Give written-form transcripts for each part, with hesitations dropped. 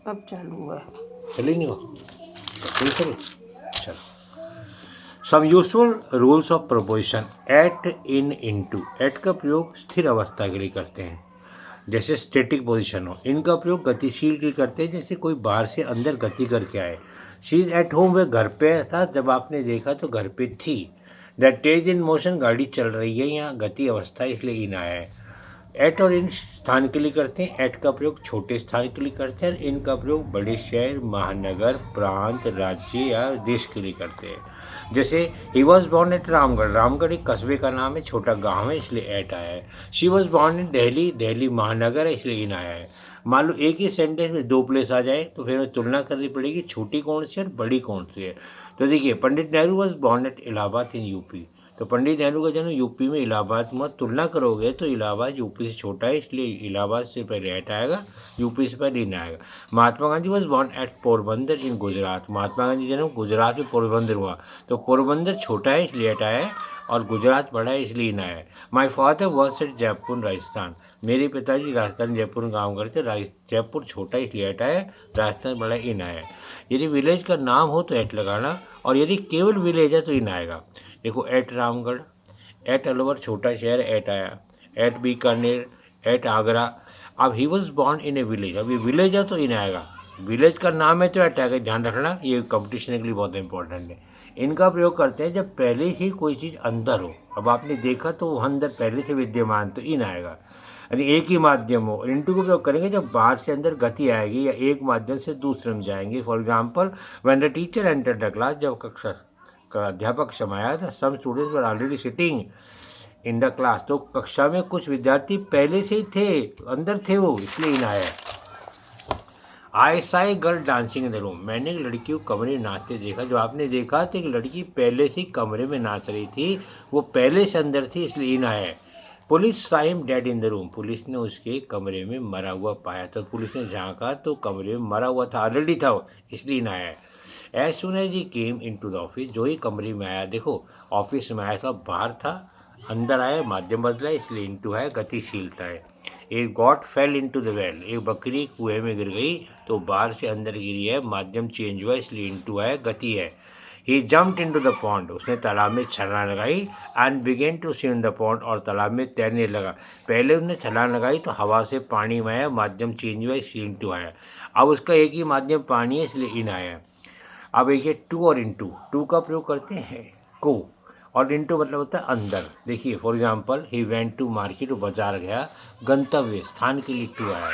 अब चालू हुआ है। चली नहीं हो चलो। Some useful rules of preposition at in into. At का प्रयोग स्थिर अवस्था के लिए करते हैं, जैसे स्टैटिक पोजीशन हो। इनका प्रयोग गतिशील के लिए करते हैं, जैसे कोई बाहर से अंदर गति करके आए। शी इज़ एट होम, वह घर पे था जब आपने देखा तो घर पे थी। दैट इज इन मोशन, गाड़ी चल रही है, यहाँ गति अवस्था इसलिए इन आया है। एट और इन स्थान के लिए करते हैं। एट का प्रयोग छोटे स्थान के लिए करते हैं, इनका प्रयोग बड़े शहर, महानगर, प्रांत, राज्य या देश के लिए करते हैं। जैसे ही was born eight Ramgarh. Ramgarh एक कस्बे का नाम है, छोटा गांव है, इसलिए एट आया है। शी वॉज बॉर्न इन दिल्ली। दिल्ली महानगर है, इसलिए इन आया है। मान लो एक ही सेंटेंस में दो प्लेस आ जाए तो फिर हमें तुलना करनी पड़ेगी, छोटी कौन सी है और बड़ी कौन सी है। तो देखिए, Pandit Nehru was born at Allahabad in UP. तो पंडित नेहरू का जन्म यूपी में इलाहाबाद में। तुलना करोगे तो इलाहाबाद यूपी से छोटा है, इसलिए इलाहाबाद से पहले एट आएगा, यूपी से पहले इन आएगा। Mahatma Gandhi was born at Porbandar in Gujarat. Mahatma Gandhi जन्म गुजरात में पोरबंदर हुआ। तो पोरबंदर छोटा है इसलिए एट आया है, और गुजरात बड़ा है इसलिए इन आया है। My father was at Jaipur Rajasthan. मेरे पिताजी राजस्थान जयपुर में काम करते। जयपुर छोटा है इसलिए एट आया है, राजस्थान बड़ा है, इन आया है। यदि विलेज का नाम हो तो एट लगाना, और यदि केवल विलेज है तो इन आएगा। देखो, एट रामगढ़, एट अलवर छोटा शहर, एट आया। At Bikaner, at Agra. अब he was born in a village, अब ये विलेज है तो इन आएगा। विलेज का नाम है तो एट आएगा, ध्यान रखना, ये कंपटीशन के लिए बहुत इंपॉर्टेंट है। इनका प्रयोग करते हैं जब पहले ही कोई चीज़ अंदर हो। अब आपने देखा तो वो अंदर पहले से विद्यमान, तो इन आएगा। यानी एक ही माध्यम हो। इनटू का प्रयोग करेंगे जब बाहर से अंदर गति आएगी या एक माध्यम से दूसरे में जाएंगे। For example, when the teacher enter the class, जब कक्षा का अध्यापक समाया था, some students were already sitting in the class. तो कक्षा में कुछ विद्यार्थी पहले से ही थे, अंदर थे वो, इसलिए इन आया। I saw girl dancing in the room. मैंने एक लड़की को कमरे में नाचते देखा। जो आपने देखा तो एक लड़की पहले से ही कमरे में नाच रही थी, वो पहले से अंदर थी, इसलिए इन आया है। Police Sai him dead in the room. Police ने उसके कमरे में मरा हुआ पाया। तो पुलिस ने झांका तो कमरे में मरा हुआ था, ऑलरेडी था वो, इसलिए इन आया है। As soon as he came into the office, जो ही कमरे में आया, देखो ऑफिस में आया था, बाहर था, अंदर आया, माध्यम बदला, इसलिए इंटू है, गतिशीलता है। एक got fail into the well, एक बकरी कुएं में गिर गई तो बाहर से अंदर गिरी है, माध्यम चेंज हुआ, इसलिए इनटू है, गति है। He jumped into the pond, उसने तालाब में छलांग लगाई। And began to swim in the pond, और तालाब में तैरने लगा। पहले उसने छलांग लगाई तो हवा से पानी में आया, माध्यम चेंज हुआ, इसलिए इनटू आया। अब उसका एक ही माध्यम पानी है, इसलिए इन आया। अब एक है टू और इनटू। टू का प्रयोग करते हैं को, और इनटू मतलब होता है अंदर। देखिए, for example, he went to market, वो बाजार गया। गंतव्य स्थान के लिए टू आया।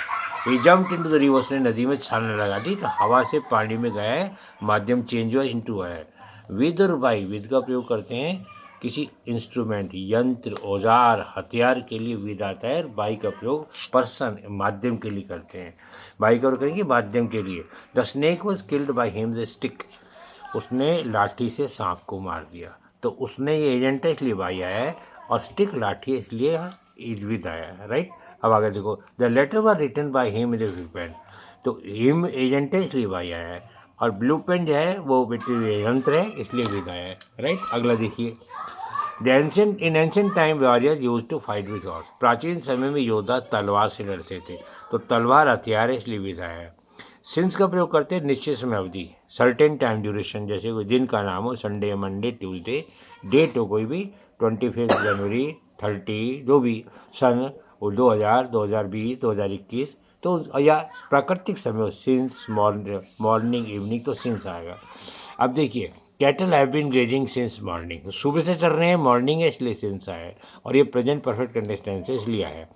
He jumped into the river, उसने नदी में छलांग लगा दी तो हवा से पानी में गया है, माध्यम चेंज हुआ, इनटू आया। विद और बाई, विद का प्रयोग करते हैं किसी इंस्ट्रूमेंट, यंत्र, औजार, हथियार के लिए विद आता है। और बाई का प्रयोग पर्सन, माध्यम के लिए करते हैं। बाई का प्रयोग करेंगे माध्यम के लिए। The snake was killed by him the stick, उसने लाठी से सांप को मार दिया। तो उसने, ये एजेंट है इसलिए बाई आया है, और स्टिक लाठी है इसलिए विद आया है, राइट। अब आगे देखो, the letter was written by him in blue pen. तो हिम एजेंट है इसलिए बाई आया है, और ब्लू पेन जो है वो यंत्र है, इसलिए विद आया है, राइट। अगला देखिए, in ancient time warriors used to fight with horse. प्राचीन समय में योद्धा तलवार से लड़ते थे, तो तलवार हथियार है, इसलिए विद आया है। सिंस का प्रयोग करते हैं निश्चित समय अवधि, सर्टेन टाइम ड्यूरेशन, जैसे कोई दिन का नाम हो, संडे, मंडे, ट्यूसडे। डेट हो कोई भी, 25 जनवरी, 30, जो भी, सन 2000, 2020, 2021, तो या प्राकृतिक समय हो, सिंस, मॉर्निंग, इवनिंग, तो सिंस आएगा। अब देखिए, cattle have been grazing since morning, सुबह से चल रहे हैं, मॉर्निंग है इसलिए सिंस आया है, और ये प्रेजेंट परफेक्ट कंटेंस है इसलिए आया है।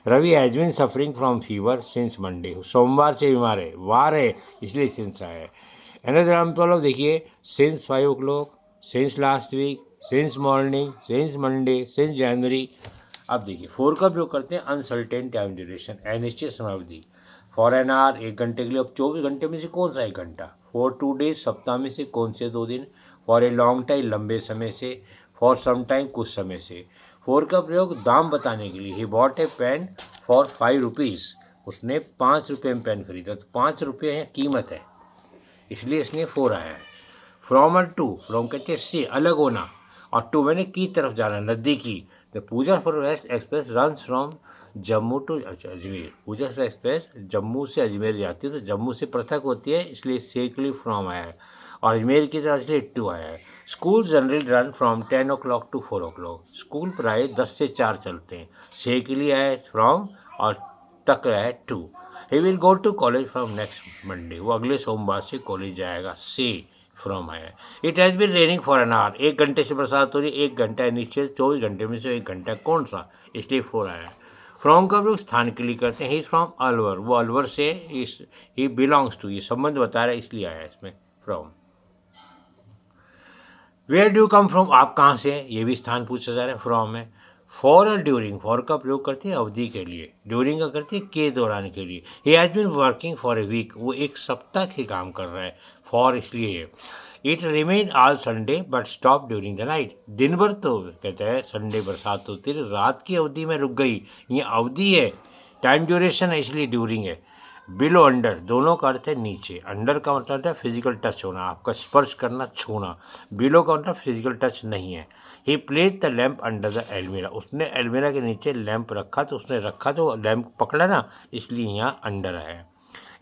Ravi has been suffering from fever since Monday, सोमवार से बीमार है, वार है, इसलिए सिंस आया है। एग्जाम्पल देखिए, since 5 o'clock, since last week, since morning, since Monday, since January. अब देखिए, 4 का प्रयोग करते हैं अनसर्टेन टाइम ड्यूरेशन, अनिश्चित समावधि। फॉर एन आवर, 1 घंटे के लिए। अब 24 घंटे में से कौन सा 1 घंटा। फॉर 2 डेज, सप्ताह में से कौन से 2 दिन। फॉर ए लॉन्ग टाइम, लंबे समय से। फॉर सम टाइम, कुछ समय से। 4 का प्रयोग दाम बताने के लिए, he bought a pen for 5 rupees, उसने 5 रुपये में पेन खरीदा। तो 5 रुपये है कीमत है, इसलिए इसने 4 आया है। फ्रॉम और टू, फ्रॉम कहते हैं से, अलग होना, और टू मैंने की तरफ जाना, नज़दीकी। The Puja for west express run from Jammu to Ajmer. Puja express Jammu से अजमेर जाती है, तो जम्मू से पृथक होती है, इसलिए सेकली फ्रॉम आया है, और अजमेर की तरफ से टू आया है। School generally run from 10 o'clock to 4 o'clock। School प्राय 10 से 4 चलते हैं। सेकली आया फ्रॉम, और तक है to. He will go to college from next Monday. वो अगले सोमवार से कॉलेज जाएगा। से फ्रॉम आया। It has been raining for an hour. 1 घंटे से बरसात हो रही है। 1 घंटा है नीचे, 24 घंटे में से 1 घंटा कौन सा, इसलिए 4 आया है। फ्रॉम का प्रयोग स्थान के लिए करते हैं। He is from Alwar. वो अलवर से, इस ही बिलोंग्स टू, ये संबंध बता रहा है इसलिए आया है इसमें from. Where do come from, आप कहाँ से हैं, ये भी स्थान पूछा जा रहा है, फ्रॉम है। फॉर और ड्यूरिंग, फॉर का प्रयोग करते हैं अवधि के लिए, ड्यूरिंग का करते हैं के दौरान के लिए। He has been working for a week. वो एक सप्ताह के काम कर रहा है, फॉर इसलिए है। It remain all Sunday but stop during the night. दिन भर तो कहते हैं संडे बरसात होती है, रात की अवधि में रुक गई, ये अवधि है, टाइम ड्यूरेशन है, इसलिए ड्यूरिंग है। बिलो अंडर, दोनों का अर्थ है नीचे। अंडर का मतलब है फिजिकल टच होना, आपका स्पर्श करना, छूना। बिलो का मतलब फिजिकल टच नहीं है। He place the lamp under the almirah. उसने एलमीरा के नीचे लैंप रखा, तो उसने रखा तो लैंप पकड़ा ना, इसलिए यहाँ अंडर है।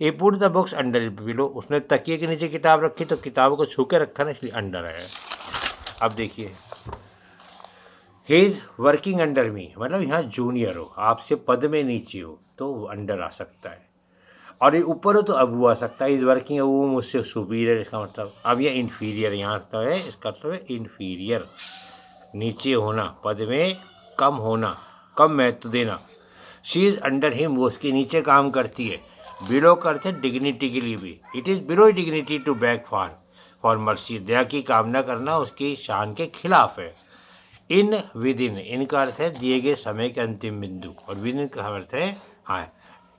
A put the books under below. उसने तकिए के नीचे किताब रखी, तो किताबों को छू के रखा ना, इसलिए अंडर है। अब देखिए, ही इज वर्किंग अंडर मी, मतलब यहाँ जूनियर हो, आपसे पद में नीचे हो तो अंडर आ सकता है, और ये ऊपर हो तो अबू आ सकता है। इज वर्किंग, वो मुझसे सुपीरियर, इसका मतलब। अब ये इन्फीरियर यहाँ तो है, इसका मतलब है इन्फीरियर, नीचे होना, पद में कम होना, कम महत्व देना। शी इज़ अंडर हिम, वो उसके नीचे काम करती है। बिलो करते हैं डिग्निटी के लिए भी। It is below dignity to back for mercy. दया की कामना करना उसकी शान के खिलाफ है। इन विद इन, इनका अर्थ है दिए गए समय के अंतिम बिंदु, और विद इन का अर्थ है हाँ,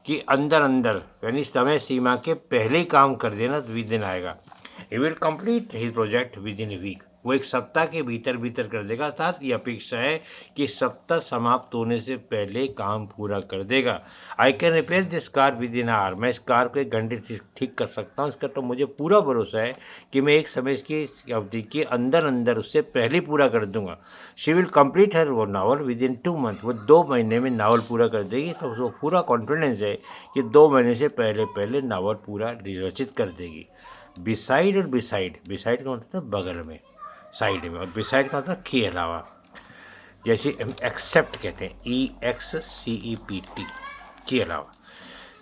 कि अंदर अंदर, यानी समय सीमा के पहले ही काम कर देना, तो विद इन आएगा। He will complete his project within a week. वो एक सप्ताह के भीतर भीतर कर देगा, अर्थात ये अपेक्षा है कि सप्ताह समाप्त होने से पहले काम पूरा कर देगा। I can repair this car within hour. मैं इस कार को 1 घंटे ठीक कर सकता हूँ, इसका तो मुझे पूरा भरोसा है कि मैं एक समय की अवधि के अंदर अंदर उससे पहले पूरा कर दूंगा। शी विल कंप्लीट हर वो नावल विद इन 2 मंथ। वो 2 महीने में नावल पूरा कर देगी, तो उसको पूरा कॉन्फिडेंस है कि 2 महीने से पहले पहले नावल पूरा रचित कर देगी। बिसाइड और बिसाइड, बिसाइड का मतलब बगल में, साइड में, और बिसाइड का मतलब के अलावा। जैसे एक्सेप्ट कहते हैं, EXCEPT, के अलावा।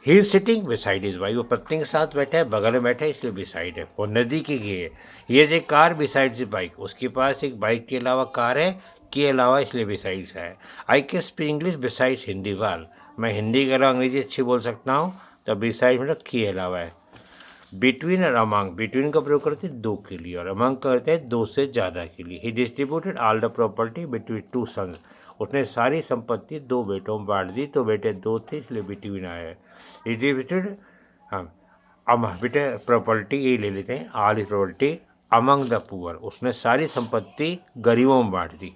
He is sitting beside is wife. वो पत्नी के साथ बैठा है, बगल में बैठा है, इसलिए बिसाइड है। वो नदी के गए है। ये is a car beside the bike. उसके पास एक बाइक के अलावा कार है, के अलावा, इसलिए बिसाइड्स है। I can speak English besides Hindi वाल। मैं हिंदी के अलावा अंग्रेजी अच्छी बोल सकता हूँ, तो बिसाइड मतलब के अलावा है। बिटवीन और अमंग, बिटवीन का प्रयोग करते हैं 2 के लिए, और अमंग करते हैं 2 से ज़्यादा के लिए। He distributed all the property between 2 sons. उसने सारी संपत्ति 2 बेटों में बांट दी, तो बेटे 2 थे, इसलिए बिटवीन आया है। ही डिस्ट्रीब्यूटेड, हाँ बेटे प्रॉपर्टी यही ले लेते हैं, all is property among the poor. उसने सारी संपत्ति गरीबों में बांट दी।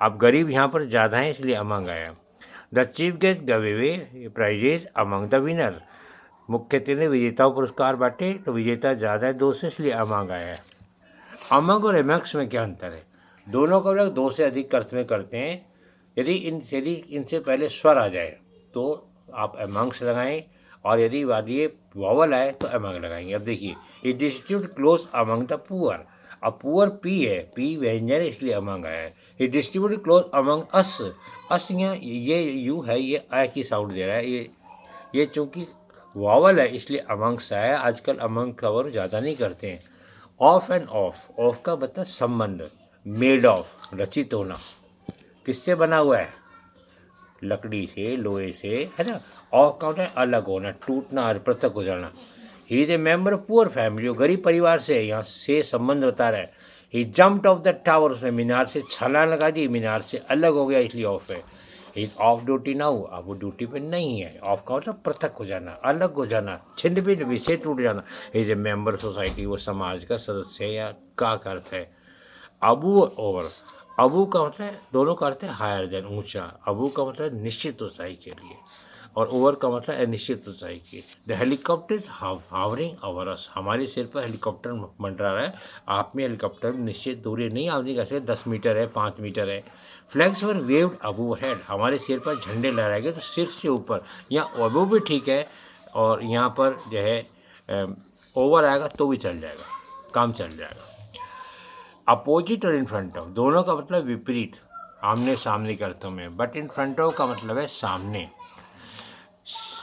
अब गरीब यहाँ पर ज़्यादा हैं, इसलिए अमंग आया। The chief guest gave away prizes among the winner. मुख्य अतिथि ने विजेताओं पुरस्कार बांटे, तो विजेता ज़्यादा है 2 से, इसलिए अमंग आया है। अमंग और एमंग्स में क्या अंतर है? दोनों का प्रयोग 2 से अधिक अर्थ में करते हैं। यदि इनसे पहले स्वर आ जाए तो आप एमंग्स लगाएं, और यदि वाली वॉवल आए तो अमंग लगाएंगे। अब देखिए, it distribute close among the poor. अब पुअर पी है, पी व्यंजन है, इसलिए अमंग आया है। इट डिस्ट्रीब्यूट क्लोज अमंग अस। अस यहाँ ये यू है, ये आ की साउंड दे रहा है, ये चूँकि वावल है, इसलिए अमंग सा है। आजकल अमंग का वर्ग ज़्यादा नहीं करते हैं। ऑफ एंड ऑफ, ऑफ का मतलब संबंध। मेड ऑफ, रचित होना। किससे बना हुआ है? लकड़ी से, लोहे से, है ना। ऑफ का मतलब अलग होना, टूटना और पृथक हो जाना। He is a member of poor family, गरीब परिवार से, यहाँ से संबंध बता रहा है। He jumped of the tower, उसने मीनार से छलांग लगा दी, मीनार से अलग हो गया, इसलिए ऑफ है। इज ऑफ ड्यूटी नाउ, अब वो ड्यूटी पे नहीं है। ऑफ का मतलब पृथक हो जाना, अलग हो जाना, छिन्न भिन्न, विषय टूट जाना। इज ए मेंबर सोसाइटी, वो समाज का सदस्य है, या का अर्थ है। अबू ओवर, अबू का मतलब दोनों का अर्थ है हायर देन, ऊंचा। अबू का मतलब निश्चित ऊंचाई के लिए, और ओवर का मतलब अनिश्चित ऊंचाई की। द हेलीकॉप्टर हावरिंग ओवर अस, हमारे सिर पर हेलीकॉप्टर मंडरा रहा है। आप में हेलीकॉप्टर निश्चित दूरी नहीं, आप नहीं कह सकते 10 मीटर है, 5 मीटर है। फ्लैग्स वर वेव्ड अबव हेड, हमारे सिर पर झंडे लहराए गए। तो सिर से ऊपर, यहाँ अबव भी ठीक है और यहाँ पर जो है ओवर आएगा तो भी चल जाएगा, काम चल जाएगा। अपोजिट और इन फ्रंट ऑफ, दोनों का मतलब विपरीत, आमने सामने के अर्थों में। बट इन फ्रंट ऑफ का मतलब है सामने।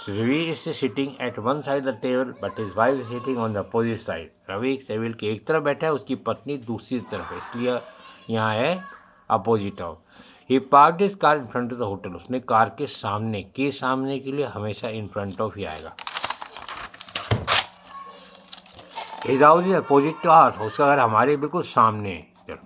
Ravi is sitting at one side the table but his wife is sitting on the opposite side. Ravi table के एक तरफ बैठा है, उसकी पत्नी दूसरी तरफ है, इसलिए यहाँ है opposite of. He parked his car in front of the hotel, उसने कार के सामने के लिए हमेशा इन फ्रंट ऑफ ही आएगा। His house is opposite two hours, उसका घर हमारे बिल्कुल सामने है।